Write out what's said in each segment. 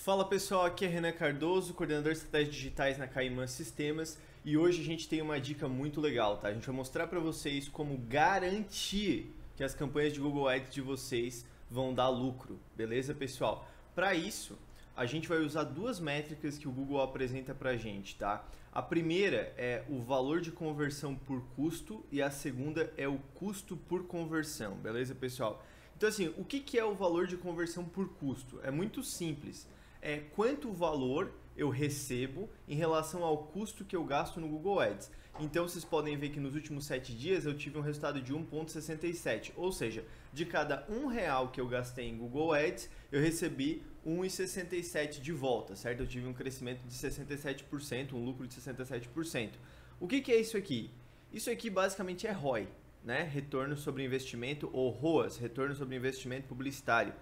Fala pessoal, aqui é Renan Cardoso, coordenador de estratégias digitais na Caimã Sistemas, e hoje a gente tem uma dica muito legal, tá? A gente vai mostrar para vocês como garantir que as campanhas de Google Ads de vocês vão dar lucro, beleza pessoal? Para isso, a gente vai usar duas métricas que o Google apresenta pra gente, tá? A primeira é o valor de conversão por custo e a segunda é o custo por conversão, beleza pessoal? Então assim, o que é o valor de conversão por custo? É muito simples. É quanto valor eu recebo em relação ao custo que eu gasto no Google Ads. Então vocês podem ver que nos últimos 7 dias eu tive um resultado de 1,67, ou seja, de cada R$1 que eu gastei em Google Ads, eu recebi 1,67 de volta, certo? Eu tive um crescimento de 67%, um lucro de 67%. O que é isso aqui? Isso aqui basicamente é ROI, né? Retorno sobre investimento, ou ROAS, retorno sobre investimento publicitário.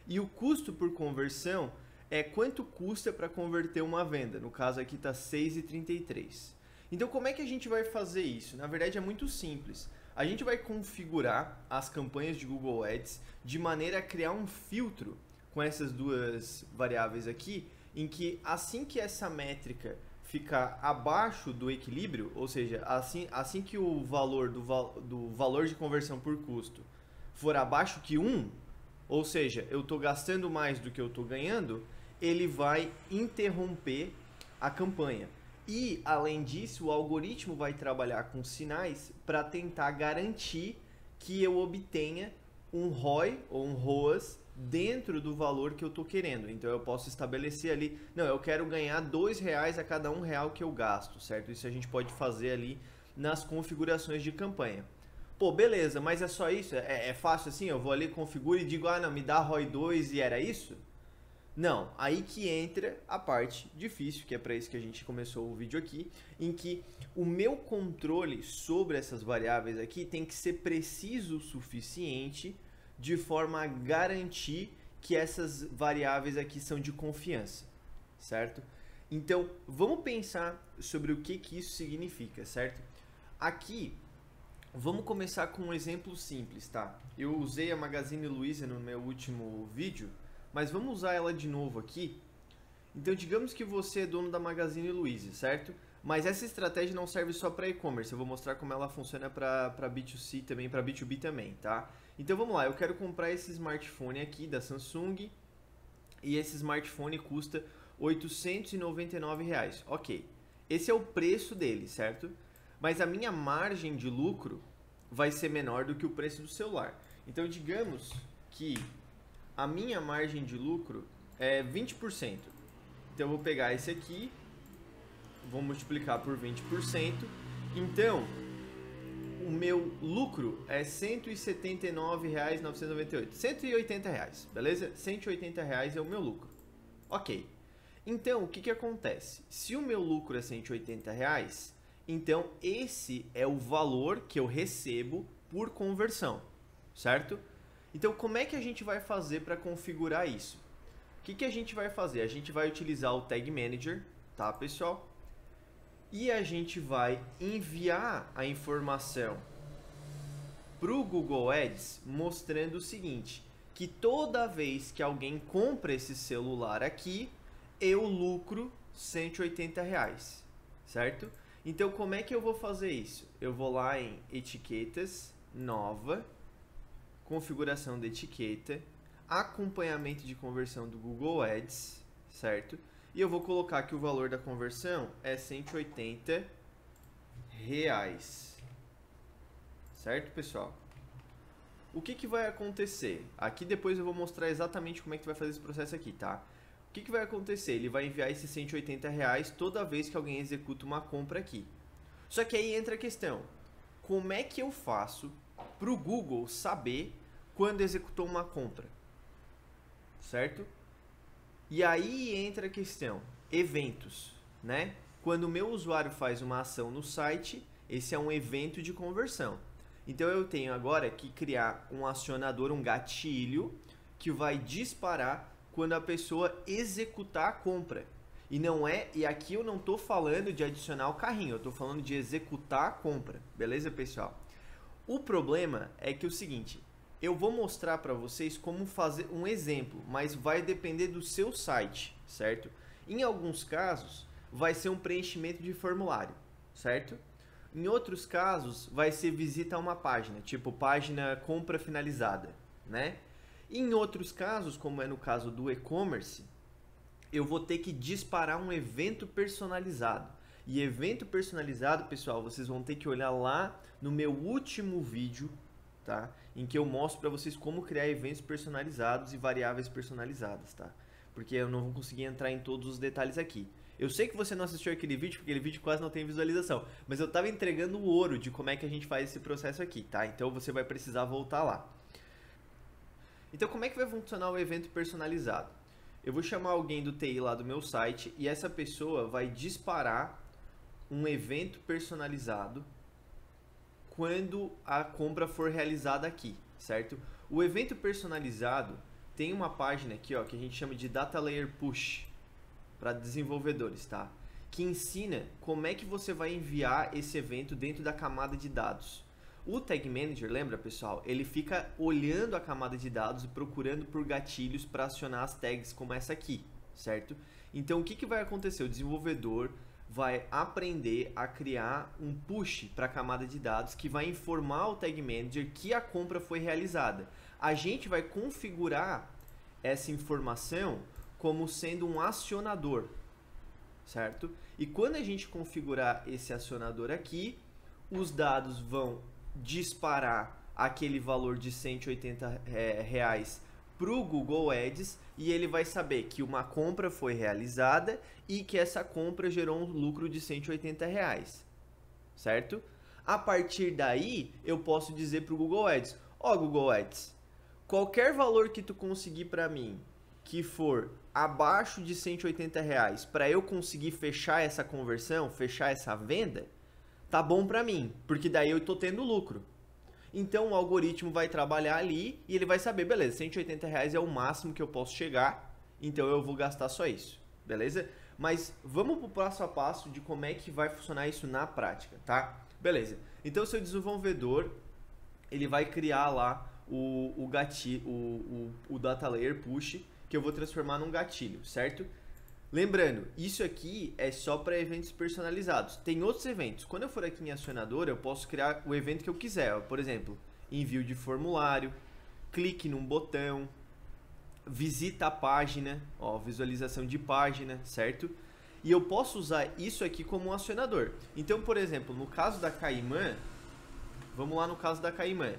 E o custo por conversão é quanto custa para converter uma venda. No caso aqui está 6,33. Então como é que a gente vai fazer isso? Na verdade é muito simples. A gente vai configurar as campanhas de Google Ads de maneira a criar um filtro com essas duas variáveis aqui, em que assim que essa métrica ficar abaixo do equilíbrio, ou seja, assim que o valor do valor de conversão por custo for abaixo que 1, ou seja, eu estou gastando mais do que eu estou ganhando, ele vai interromper a campanha. E, além disso, o algoritmo vai trabalhar com sinais para tentar garantir que eu obtenha um ROI ou um ROAS dentro do valor que eu estou querendo. Então, eu posso estabelecer ali, não, eu quero ganhar R$2 a cada R$1 que eu gasto, certo? Isso a gente pode fazer ali nas configurações de campanha. Pô, beleza, mas é só isso? É fácil assim? Eu vou ali, configuro e digo, ah, não, me dá ROI 2 e era isso? Não, aí que entra a parte difícil, que é para isso que a gente começou o vídeo aqui, em que o meu controle sobre essas variáveis aqui tem que ser preciso o suficiente de forma a garantir que essas variáveis aqui são de confiança, certo? Então, vamos pensar sobre o que isso significa, certo? Aqui, vamos começar com um exemplo simples, tá? Eu usei a Magazine Luiza no meu último vídeo, mas vamos usar ela de novo aqui. Então, digamos que você é dono da Magazine Luiza, certo? Mas essa estratégia não serve só para e-commerce. Eu vou mostrar como ela funciona para B2C também, para B2B também, tá? Então, vamos lá. Eu quero comprar esse smartphone aqui da Samsung e esse smartphone custa R$899. Ok. Esse é o preço dele, certo? Mas a minha margem de lucro vai ser menor do que o preço do celular. Então, digamos que a minha margem de lucro é 20%. Então, eu vou pegar esse aqui, vou multiplicar por 20%. Então, o meu lucro é R$179,998. R$180, beleza? R$180 é o meu lucro. Ok. Então, o que acontece? Se o meu lucro é R$180, então esse é o valor que eu recebo por conversão, certo? Então, como é que a gente vai fazer para configurar isso? O que a gente vai fazer? A gente vai utilizar o Tag Manager, tá, pessoal? E a gente vai enviar a informação para o Google Ads mostrando o seguinte, que toda vez que alguém compra esse celular aqui, eu lucro R$180, certo? Então, como é que eu vou fazer isso? Eu vou lá em Etiquetas, Nova, configuração de etiqueta, acompanhamento de conversão do Google Ads, certo? E eu vou colocar que o valor da conversão é R$180, certo, pessoal? O que vai acontecer? Aqui depois eu vou mostrar exatamente como é que tu vai fazer esse processo aqui, tá? O que vai acontecer? Ele vai enviar esses R$180 toda vez que alguém executa uma compra aqui. Só que aí entra a questão, como é que eu faço para o Google saber quando executou uma compra, certo? E aí entra a questão, eventos, né? Quando o meu usuário faz uma ação no site, esse é um evento de conversão. Então eu tenho agora que criar um acionador, um gatilho, que vai disparar quando a pessoa executar a compra. E aqui eu não estou falando de adicionar o carrinho, eu estou falando de executar a compra, beleza, pessoal? O problema é que é o seguinte, eu vou mostrar para vocês como fazer um exemplo, mas vai depender do seu site, certo? Em alguns casos, vai ser um preenchimento de formulário, certo? Em outros casos, vai ser visita a uma página, tipo página compra finalizada, né? Em outros casos, como é no caso do e-commerce, eu vou ter que disparar um evento personalizado. E evento personalizado, pessoal, vocês vão ter que olhar lá no meu último vídeo, tá? Em que eu mostro para vocês como criar eventos personalizados e variáveis personalizadas, tá? Porque eu não vou conseguir entrar em todos os detalhes aqui. Eu sei que você não assistiu aquele vídeo, porque aquele vídeo quase não tem visualização, mas eu estava entregando o ouro de como é que a gente faz esse processo aqui, tá? Então você vai precisar voltar lá. Então como é que vai funcionar o evento personalizado? Eu vou chamar alguém do TI lá do meu site e essa pessoa vai disparar um evento personalizado quando a compra for realizada aqui, certo? O evento personalizado tem uma página aqui, ó, que a gente chama de Data Layer Push para desenvolvedores, tá? Que ensina como é que você vai enviar esse evento dentro da camada de dados. O Tag Manager, lembra, pessoal? Ele fica olhando a camada de dados e procurando por gatilhos para acionar as tags como essa aqui, certo? Então, o que vai acontecer? O desenvolvedor vai aprender a criar um push para a camada de dados que vai informar o Tag Manager que a compra foi realizada. A gente vai configurar essa informação como sendo um acionador, certo? E quando a gente configurar esse acionador aqui, os dados vão disparar aquele valor de R$180 para o Google Ads e ele vai saber que uma compra foi realizada e que essa compra gerou um lucro de R$180, certo? A partir daí, eu posso dizer para o Google Ads, ó Google Ads, qualquer valor que tu conseguir para mim que for abaixo de R$180 para eu conseguir fechar essa conversão, fechar essa venda, tá bom para mim, porque daí eu tô tendo lucro. Então o algoritmo vai trabalhar ali e ele vai saber, beleza, R$180 é o máximo que eu posso chegar, então eu vou gastar só isso, beleza? Mas vamos pro passo a passo de como é que vai funcionar isso na prática, tá? Beleza, então o seu desenvolvedor, ele vai criar lá o gatilho, o Data Layer Push, que eu vou transformar num gatilho, certo? Lembrando, isso aqui é só para eventos personalizados. Tem outros eventos. Quando eu for aqui em acionador, eu posso criar o evento que eu quiser. Por exemplo, envio de formulário, clique num botão, visita a página, ó, visualização de página, certo? E eu posso usar isso aqui como um acionador. Então, por exemplo, no caso da Caimã, vamos lá no caso da Caimã.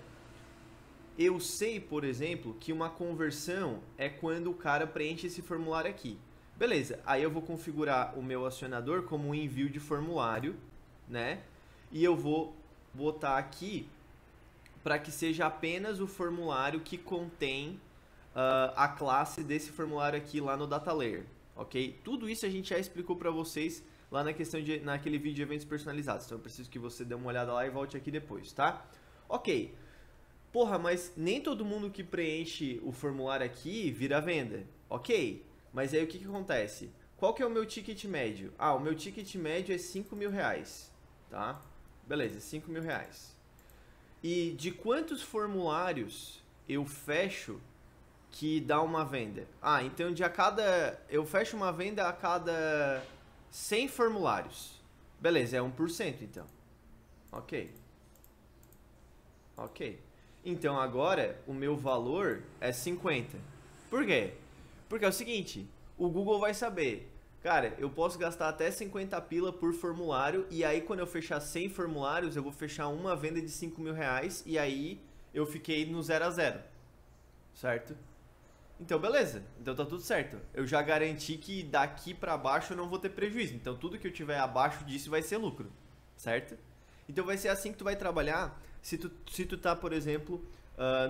Eu sei, por exemplo, que uma conversão é quando o cara preenche esse formulário aqui. Beleza, aí eu vou configurar o meu acionador como um envio de formulário, né? E eu vou botar aqui para que seja apenas o formulário que contém a classe desse formulário aqui lá no Data Layer, ok? Tudo isso a gente já explicou para vocês lá naquele vídeo de eventos personalizados, então eu preciso que você dê uma olhada lá e volte aqui depois, tá? Ok. Porra, mas nem todo mundo que preenche o formulário aqui vira venda. Ok, mas aí o que acontece? Qual que é o meu ticket médio? Ah, o meu ticket médio é R$5.000, tá? Beleza, R$5.000. E de quantos formulários eu fecho que dá uma venda? Ah, então eu fecho uma venda a cada 100 formulários. Beleza, é 1% então. Ok. Ok. Então agora o meu valor é 50. Por quê? Porque é o seguinte, o Google vai saber, cara, eu posso gastar até 50 pila por formulário e aí quando eu fechar 100 formulários eu vou fechar uma venda de R$5.000 e aí eu fiquei no 0 a 0, certo? Então beleza, então tá tudo certo. Eu já garanti que daqui pra baixo eu não vou ter prejuízo, então tudo que eu tiver abaixo disso vai ser lucro, certo? Então vai ser assim que tu vai trabalhar se tu tá, por exemplo,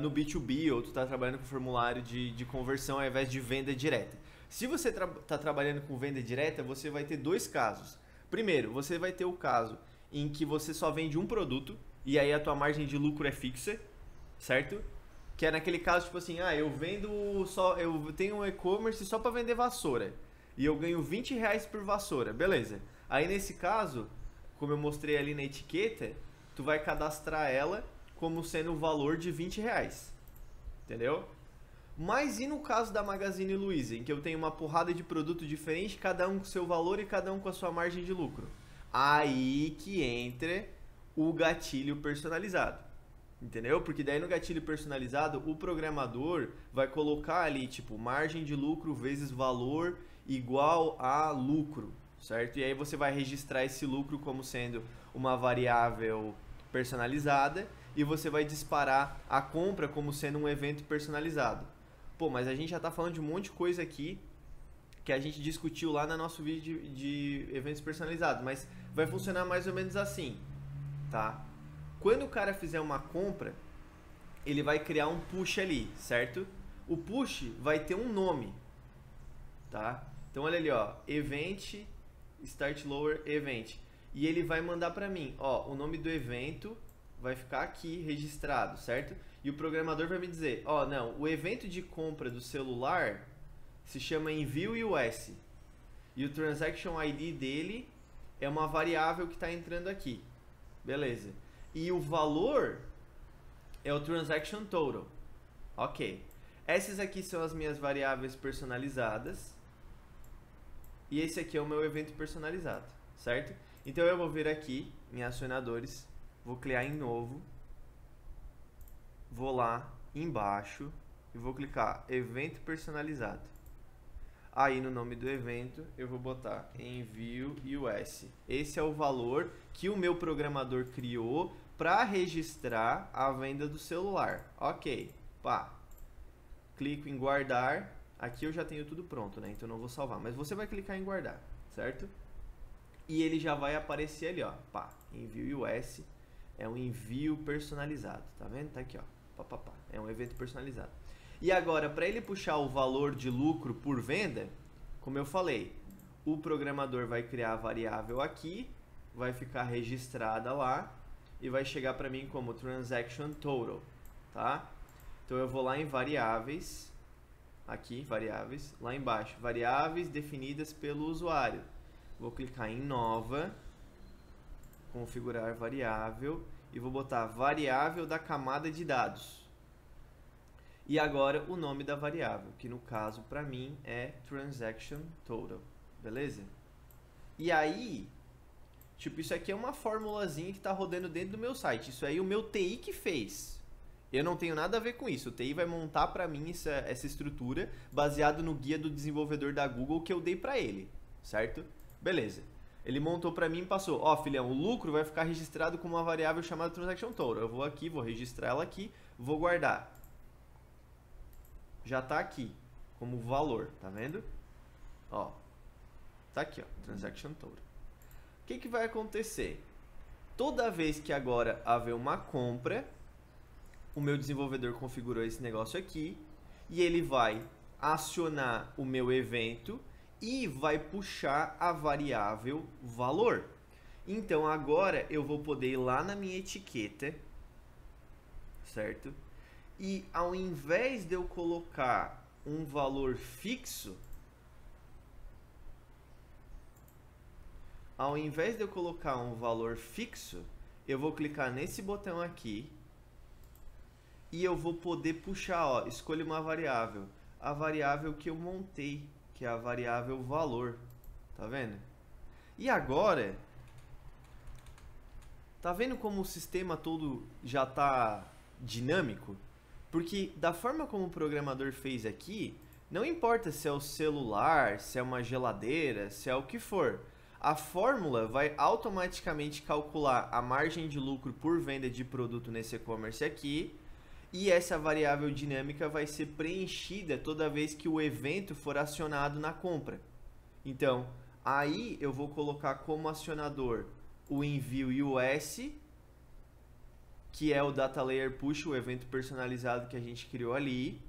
no B2B ou tu tá trabalhando com formulário de conversão ao invés de venda direta. Se você tá trabalhando com venda direta, você vai ter dois casos. Primeiro, você vai ter o caso em que você só vende um produto e aí a tua margem de lucro é fixa, certo? Que é naquele caso, tipo assim, eu tenho um e-commerce só para vender vassoura e eu ganho R$20 por vassoura, beleza. Aí nesse caso, como eu mostrei ali na etiqueta, tu vai cadastrar ela como sendo o valor de R$20, entendeu? Mas e no caso da Magazine Luiza, em que eu tenho uma porrada de produto diferente, cada um com seu valor e cada um com a sua margem de lucro? Aí que entra o gatilho personalizado. Entendeu? Porque daí no gatilho personalizado, o programador vai colocar ali, tipo, margem de lucro vezes valor igual a lucro, certo? E aí você vai registrar esse lucro como sendo uma variável personalizada e você vai disparar a compra como sendo um evento personalizado. Pô, mas a gente já tá falando de um monte de coisa aqui que a gente discutiu lá no nosso vídeo de eventos personalizados, mas vai funcionar mais ou menos assim, tá? Quando o cara fizer uma compra, ele vai criar um push ali, certo? O push vai ter um nome, tá? Então olha ali, ó, event, start lower event. E ele vai mandar pra mim, ó, o nome do evento vai ficar aqui registrado, certo? E o programador vai me dizer, ó, não, o evento de compra do celular se chama envio US. E o transaction ID dele é uma variável que está entrando aqui. Beleza. E o valor é o transaction total. Ok. Essas aqui são as minhas variáveis personalizadas. E esse aqui é o meu evento personalizado, certo? Então eu vou vir aqui em acionadores, vou clicar em novo, vou lá embaixo e vou clicar evento personalizado. Aí no nome do evento eu vou botar envio US. Esse é o valor que o meu programador criou para registrar a venda do celular. Ok, pá. Clico em guardar. Aqui eu já tenho tudo pronto, né? Então não vou salvar. Mas você vai clicar em guardar, certo? E ele já vai aparecer ali, ó. Pá, envio US é um envio personalizado. Tá vendo? Tá aqui, ó. Pá, pá, pá. É um evento personalizado. E agora, para ele puxar o valor de lucro por venda, como eu falei, o programador vai criar a variável aqui, vai ficar registrada lá e vai chegar para mim como transaction total, tá? Então eu vou lá em variáveis, aqui, variáveis, lá embaixo, variáveis definidas pelo usuário. Vou clicar em nova, configurar variável e vou botar variável da camada de dados. E agora o nome da variável, que no caso para mim é transaction total, beleza? E aí, tipo, isso aqui é uma formulazinha que está rodando dentro do meu site. Isso aí o meu TI que fez. Eu não tenho nada a ver com isso. O TI vai montar para mim essa estrutura baseado no guia do desenvolvedor da Google que eu dei para ele, certo? Beleza. Ele montou para mim e passou. Ó, filhão, o lucro vai ficar registrado como uma variável chamada transaction total. Eu vou aqui, vou registrar ela aqui, vou guardar. Já está aqui como valor, tá vendo? Ó, tá aqui, ó, transaction total. O que vai acontecer? Toda vez que agora haver uma compra, o meu desenvolvedor configurou esse negócio aqui e ele vai acionar o meu evento e vai puxar a variável valor. Então agora eu vou poder ir lá na minha etiqueta, certo? E ao invés de eu colocar um valor fixo, eu vou clicar nesse botão aqui e eu vou poder puxar, ó, escolha uma variável. A variável que eu montei, que é a variável valor. Tá vendo? E agora, tá vendo como o sistema todo já tá dinâmico? Porque da forma como o programador fez aqui, não importa se é o celular, se é uma geladeira, se é o que for. A fórmula vai automaticamente calcular a margem de lucro por venda de produto nesse e-commerce aqui. E essa variável dinâmica vai ser preenchida toda vez que o evento for acionado na compra. Então, aí eu vou colocar como acionador o envio US, que é o Data Layer Push, o evento personalizado que a gente criou ali.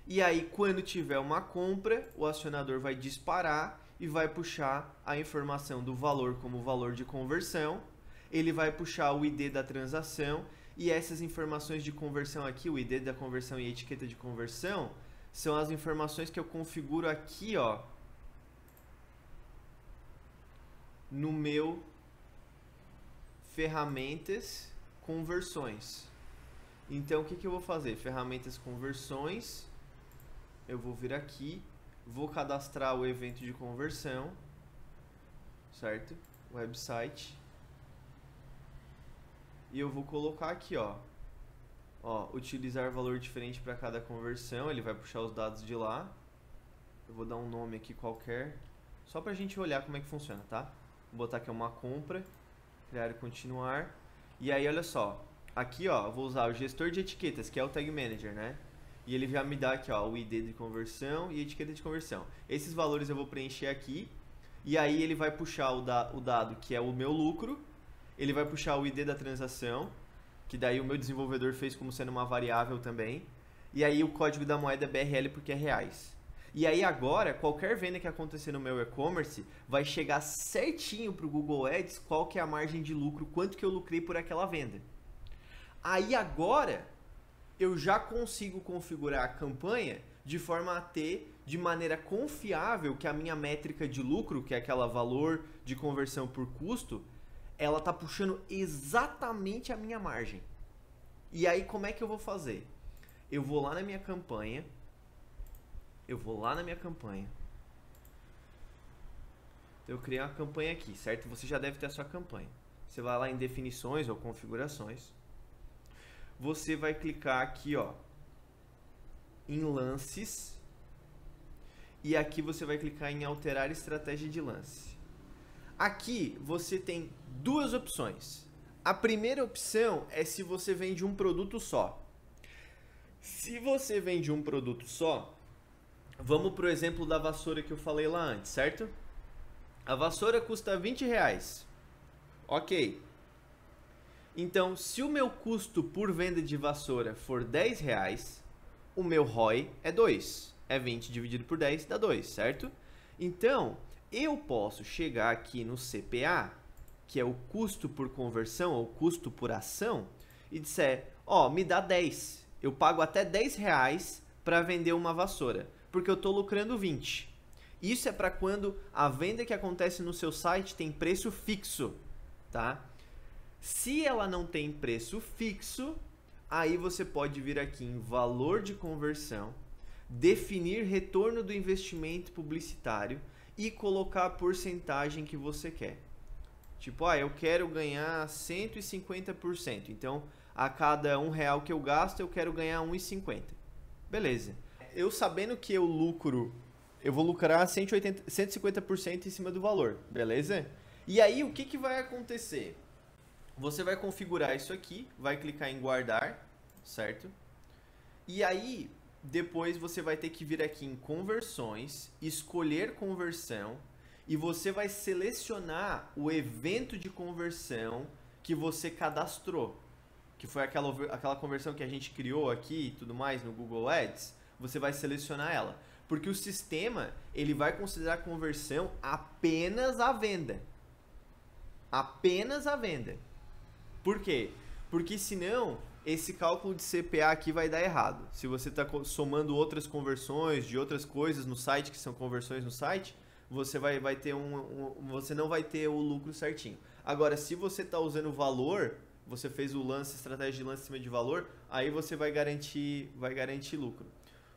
E aí, quando tiver uma compra, o acionador vai disparar e vai puxar a informação do valor como valor de conversão. Ele vai puxar o ID da transação e essas informações de conversão aqui, o ID da conversão e a etiqueta de conversão, são as informações que eu configuro aqui, ó, no meu ferramentas conversões. Então, o que eu vou fazer? Ferramentas conversões. Eu vou vir aqui, vou cadastrar o evento de conversão, certo? Website. E eu vou colocar aqui, ó, utilizar valor diferente para cada conversão. Ele vai puxar os dados de lá. Eu vou dar um nome aqui qualquer, só pra gente olhar como é que funciona, tá? Vou botar aqui uma compra, criar e continuar. E aí, olha só, aqui, ó, eu vou usar o gestor de etiquetas, que é o Tag Manager, né? E ele já me dá aqui, ó, o ID de conversão e etiqueta de conversão. Esses valores eu vou preencher aqui. E aí ele vai puxar o dado que é o meu lucro. Ele vai puxar o ID da transação, que daí o meu desenvolvedor fez como sendo uma variável também. E aí o código da moeda é BRL porque é reais. E aí agora, qualquer venda que acontecer no meu e-commerce vai chegar certinho para o Google Ads qual que é a margem de lucro, quanto que eu lucrei por aquela venda. Aí agora eu já consigo configurar a campanha de forma a ter de maneira confiável que a minha métrica de lucro, que é aquela valor de conversão por custo, ela tá puxando exatamente a minha margem. E aí como é que eu vou fazer? Eu vou lá na minha campanha, eu criei uma campanha aqui, certo? Você já deve ter a sua campanha. Você vai lá em definições ou configurações. Você vai clicar aqui, ó, em lances. E aqui você vai clicar em alterar estratégia de lance. Aqui você tem duas opções. A primeira opção é se você vende um produto só. Se você vende um produto só, vamos pro exemplo da vassoura que eu falei lá antes, certo? A vassoura custa R$20. Ok. Então, se o meu custo por venda de vassoura for R$10, o meu ROI é 2. É 20 dividido por 10 dá 2, certo? Então, eu posso chegar aqui no CPA, que é o custo por conversão, ou custo por ação, e disser, ó, me dá 10. Eu pago até R$10 para vender uma vassoura, porque eu estou lucrando 20. Isso é para quando a venda que acontece no seu site tem preço fixo, tá? Se ela não tem preço fixo, aí você pode vir aqui em valor de conversão, definir retorno do investimento publicitário e colocar a porcentagem que você quer. Tipo, eu quero ganhar 150%. Então, a cada R$1 que eu gasto, eu quero ganhar 1,50. Beleza. Eu sabendo que eu vou lucrar 150% em cima do valor. Beleza? E aí, o que vai acontecer? Você vai configurar isso aqui, vai clicar em guardar, certo? E aí, depois você vai ter que vir aqui em conversões, escolher conversão e você vai selecionar o evento de conversão que você cadastrou, que foi aquela conversão que a gente criou aqui e tudo mais no Google Ads. Você vai selecionar ela, porque o sistema ele vai considerar a conversão apenas a venda. Apenas a venda. Por quê? Porque senão esse cálculo de CPA aqui vai dar errado. Se você está somando outras conversões de outras coisas no site, que são conversões no site, você vai ter você não vai ter o lucro certinho. Agora, se você está usando o valor, você fez o lance, estratégia de lance em cima de valor, aí você vai garantir lucro.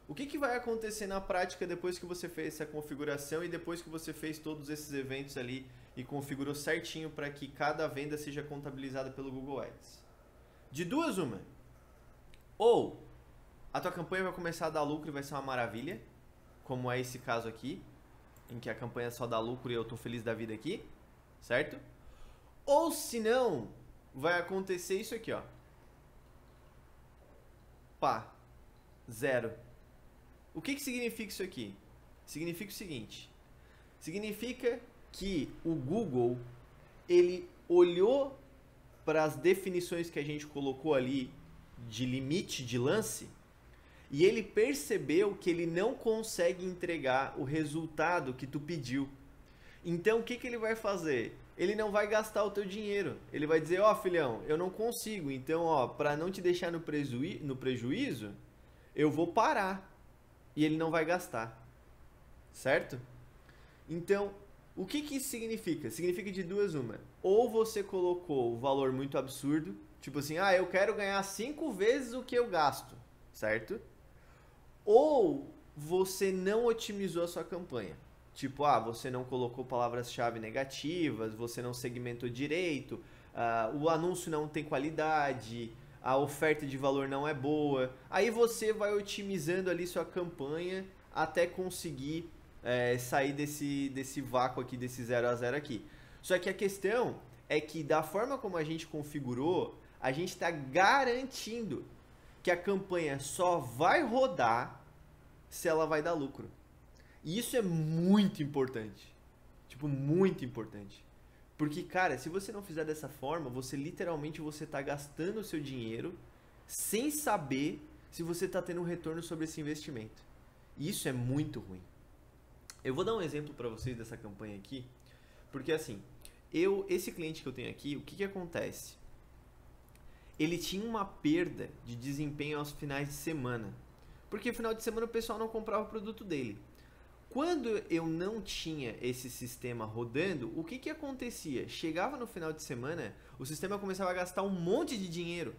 O que vai acontecer na prática depois que você fez essa configuração e depois que você fez todos esses eventos ali e configurou certinho para que cada venda seja contabilizada pelo Google Ads? De duas, uma. Ou a tua campanha vai começar a dar lucro e vai ser uma maravilha, como é esse caso aqui, em que a campanha só dá lucro e eu tô feliz da vida aqui, certo? Ou se não, vai acontecer isso aqui, ó. Pá, 0. O que significa isso aqui? Significa o seguinte, significa que o Google, ele olhou para as definições que a gente colocou ali de limite de lance e ele percebeu que ele não consegue entregar o resultado que tu pediu. Então o que ele vai fazer? Ele não vai gastar o teu dinheiro. Ele vai dizer, filhão, eu não consigo. Então, para não te deixar no prejuízo, eu vou parar. E ele não vai gastar. Certo? Então, o que isso significa? Significa de duas uma. Ou você colocou o valor muito absurdo Tipo assim, eu quero ganhar 5 vezes o que eu gasto, certo? Ou você não otimizou a sua campanha. Tipo, você não colocou palavras-chave negativas, você não segmentou direito, o anúncio não tem qualidade, a oferta de valor não é boa. Aí você vai otimizando ali sua campanha até conseguir sair desse vácuo aqui, desse 0 a 0 aqui. Só que a questão é que da forma como a gente configurou, a gente está garantindo que a campanha só vai rodar se ela vai dar lucro. E isso é muito importante. Tipo, muito importante. Porque, cara, se você não fizer dessa forma, você literalmente tá gastando o seu dinheiro sem saber se você está tendo um retorno sobre esse investimento. E isso é muito ruim. Eu vou dar um exemplo para vocês dessa campanha aqui, porque assim, esse cliente que eu tenho aqui, o que acontece? Ele tinha uma perda de desempenho aos finais de semana, porque no final de semana o pessoal não comprava o produto dele. Quando eu não tinha esse sistema rodando, o que acontecia? Chegava no final de semana, o sistema começava a gastar um monte de dinheiro,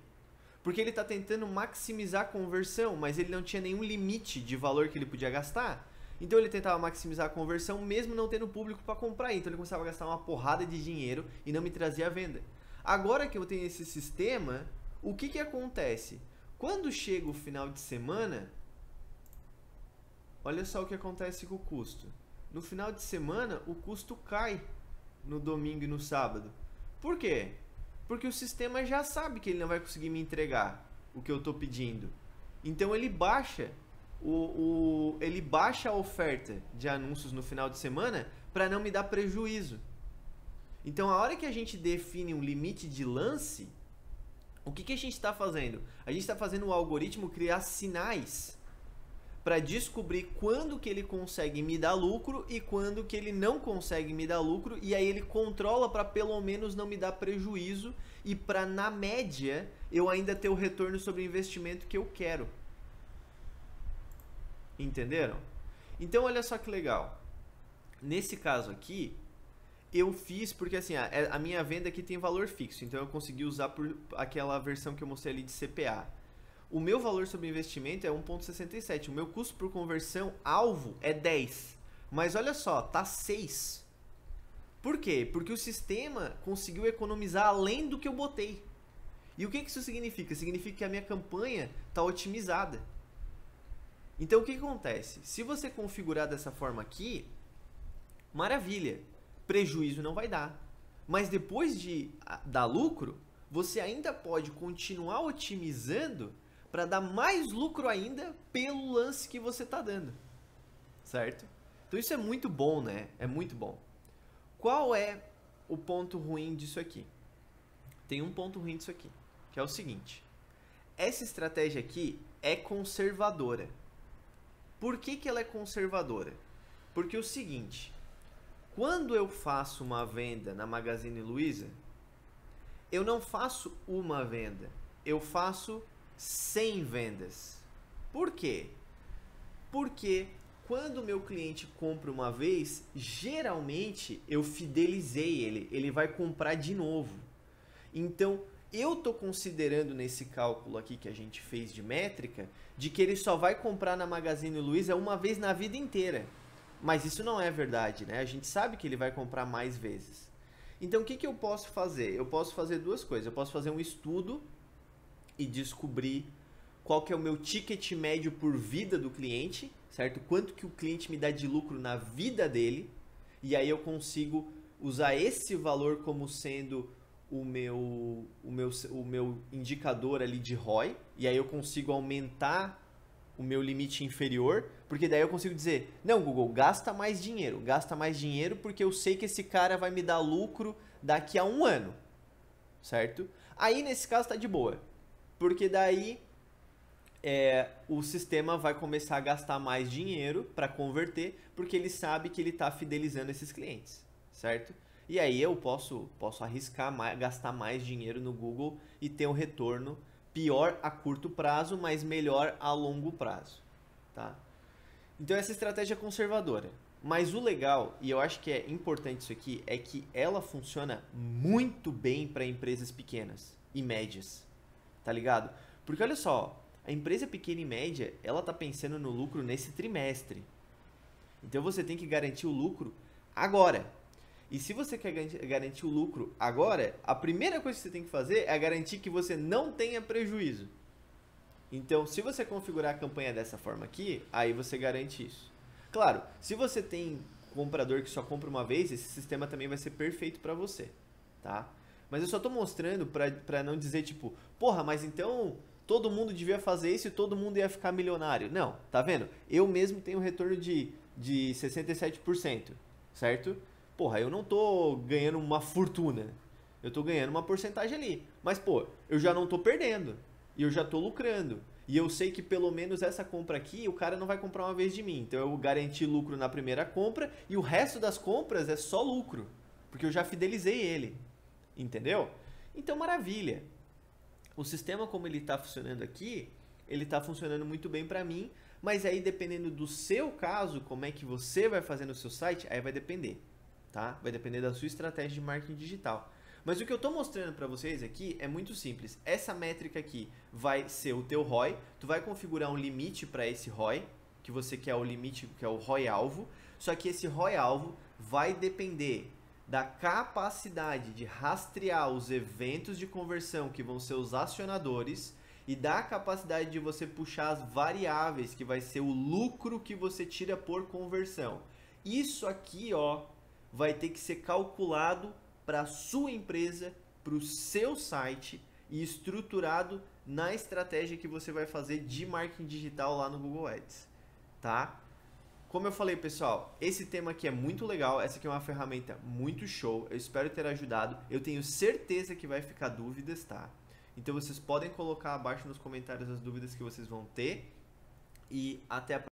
porque ele está tentando maximizar a conversão, mas ele não tinha nenhum limite de valor que ele podia gastar. Então ele tentava maximizar a conversão mesmo não tendo público para comprar, então ele começava a gastar uma porrada de dinheiro e não me trazia a venda. Agora que eu tenho esse sistema, o que acontece? Quando chega o final de semana, olha só o que acontece com o custo. No final de semana, o custo cai no domingo e no sábado. Por quê? Porque o sistema já sabe que ele não vai conseguir me entregar o que eu estou pedindo. Então ele baixa ele baixa a oferta de anúncios no final de semana para não me dar prejuízo. Então, a hora que a gente define um limite de lance, o que a gente está fazendo? A gente está fazendo o algoritmo criar sinais para descobrir quando que ele consegue me dar lucro e quando que ele não consegue me dar lucro, e aí ele controla para pelo menos não me dar prejuízo e para, na média, eu ainda ter o retorno sobre o investimento que eu quero. Entenderam? Então, olha só que legal. Nesse caso aqui, eu fiz porque assim, a minha venda aqui tem valor fixo, então eu consegui usar por aquela versão que eu mostrei ali de CPA. O meu valor sobre investimento é 1,67, o meu custo por conversão alvo é 10, mas olha só, tá 6. Por quê? Porque o sistema conseguiu economizar além do que eu botei. E o que isso significa? Significa que a minha campanha está otimizada. Então o que acontece? Se você configurar dessa forma aqui, maravilha, prejuízo não vai dar. Mas depois de dar lucro, você ainda pode continuar otimizando para dar mais lucro ainda pelo lance que você está dando. Certo? Então isso é muito bom, né? É muito bom. Qual é o ponto ruim disso aqui? Tem um ponto ruim disso aqui, que é o seguinte. Essa estratégia aqui é conservadora. Por que ela é conservadora? Porque é o seguinte, quando eu faço uma venda na Magazine Luiza, eu não faço uma venda, eu faço 100 vendas. Por quê? Porque quando o meu cliente compra uma vez, geralmente eu fidelizei ele, ele vai comprar de novo. Então, eu estou considerando nesse cálculo aqui que a gente fez de métrica, de que ele só vai comprar na Magazine Luiza uma vez na vida inteira. Mas isso não é verdade, né? A gente sabe que ele vai comprar mais vezes. Então, o que eu posso fazer? Eu posso fazer duas coisas. Eu posso fazer um estudo e descobrir qual que é o meu ticket médio por vida do cliente, certo? Quanto que o cliente me dá de lucro na vida dele. E aí eu consigo usar esse valor como sendo o meu indicador ali de ROI, e aí eu consigo aumentar o meu limite inferior, porque daí eu consigo dizer, não, Google, gasta mais dinheiro porque eu sei que esse cara vai me dar lucro daqui a 1 ano, certo? Aí nesse caso tá de boa, porque daí o sistema vai começar a gastar mais dinheiro para converter, porque ele sabe que ele está fidelizando esses clientes, certo? E aí eu posso arriscar gastar mais dinheiro no Google e ter um retorno pior a curto prazo, mas melhor a longo prazo, tá? Então essa estratégia é conservadora. Mas o legal, e eu acho que é importante isso aqui, é que ela funciona muito bem para empresas pequenas. e médias, tá ligado? Porque olha só, a empresa pequena e média, ela tá pensando no lucro nesse trimestre. Então você tem que garantir o lucro agora. E se você quer garantir o lucro agora, a primeira coisa que você tem que fazer é garantir que você não tenha prejuízo. Então, se você configurar a campanha dessa forma aqui, aí você garante isso. Claro, se você tem comprador que só compra uma vez, esse sistema também vai ser perfeito para você, tá? Mas eu só tô mostrando para não dizer tipo, porra, mas então todo mundo devia fazer isso e todo mundo ia ficar milionário. Não, tá vendo? Eu mesmo tenho um retorno de 67%, certo? Porra, eu não tô ganhando uma fortuna. Eu tô ganhando uma porcentagem ali. Mas, pô, eu já não tô perdendo. E eu já tô lucrando. E eu sei que pelo menos essa compra aqui, o cara não vai comprar uma vez de mim. Então eu garanti lucro na primeira compra e o resto das compras é só lucro. Porque eu já fidelizei ele. Entendeu? Então, maravilha. O sistema como ele está funcionando aqui, ele está funcionando muito bem para mim, mas aí dependendo do seu caso, como é que você vai fazer no seu site, aí vai depender, tá? Vai depender da sua estratégia de marketing digital. Mas o que eu estou mostrando para vocês aqui é muito simples. Essa métrica aqui vai ser o teu ROI, tu vai configurar um limite para esse ROI, que você quer o limite, que é o ROI alvo, só que esse ROI alvo vai depender da capacidade de rastrear os eventos de conversão que vão ser os acionadores e da capacidade de você puxar as variáveis que vai ser o lucro que você tira por conversão. Isso aqui, ó, vai ter que ser calculado para a sua empresa, para o seu site e estruturado na estratégia que você vai fazer de marketing digital lá no Google Ads, tá? Como eu falei, pessoal, esse tema aqui é muito legal, essa aqui é uma ferramenta muito show, eu espero ter ajudado, eu tenho certeza que vai ficar dúvidas, tá? Então vocês podem colocar abaixo nos comentários as dúvidas que vocês vão ter e até a próxima.